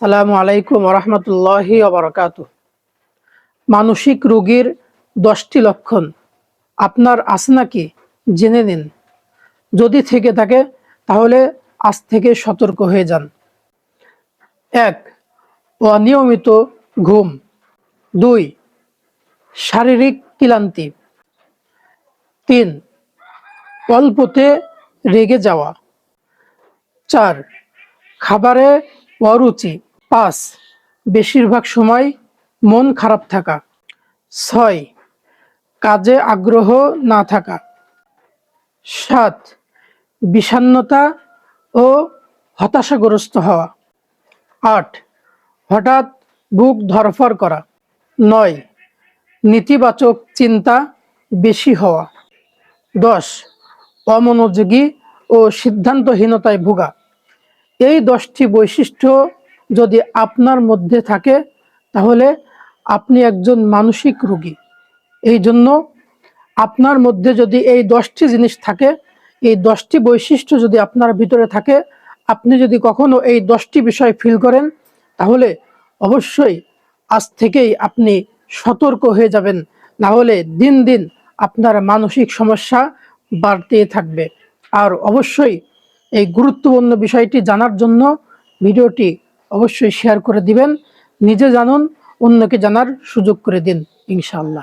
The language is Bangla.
আসসালামু আলাইকুম রহমতুল্লাহি ওবারাকাতুহ। মানসিক রোগীর 10টি লক্ষণ আপনার আছে নাকি জেনে নিন। যদি থেকে থাকে তাহলে আজ থেকে সতর্ক হয়ে যান। 1. অনিয়মিত ঘুম। 2. শারীরিক ক্লান্তি। 3. অল্পতে রেগে যাওয়া। 4. খাবারে অরুচি। 5. বেশিরভাগ সময় মন খারাপ থাকা। 6. কাজে আগ্রহ না থাকা। 7. বিষণ্ণতা ও হতাশাগ্রস্ত হওয়া। 8. হঠাৎ বুক ধড়ফড় করা। 9. নেতিবাচক চিন্তা বেশি হওয়া। 10. অমনোযোগী ও সিদ্ধান্তহীনতায় ভোগা। এই 10টি বৈশিষ্ট্য যদি আপনার মধ্যে থাকে তাহলে আপনি একজন মানসিক রোগী। এই জন্য আপনার মধ্যে যদি এই 10টি জিনিস থাকে, এই 10টি বৈশিষ্ট্য যদি আপনার ভিতরে থাকে, আপনি যদি কখনো এই 10টি বিষয় ফিল করেন তাহলে অবশ্যই আজ থেকেই আপনি সতর্ক হয়ে যাবেন, না হলে দিন দিন আপনার মানসিক সমস্যা বাড়তেই থাকবে। আর অবশ্যই এই গুরুত্বপূর্ণ বিষয়টি জানার জন্য ভিডিওটি অবশ্যই শেয়ার করে দিবেন। নিজে জানুন, অন্যকে জানার সুযোগ করে দিন ইনশাআল্লাহ।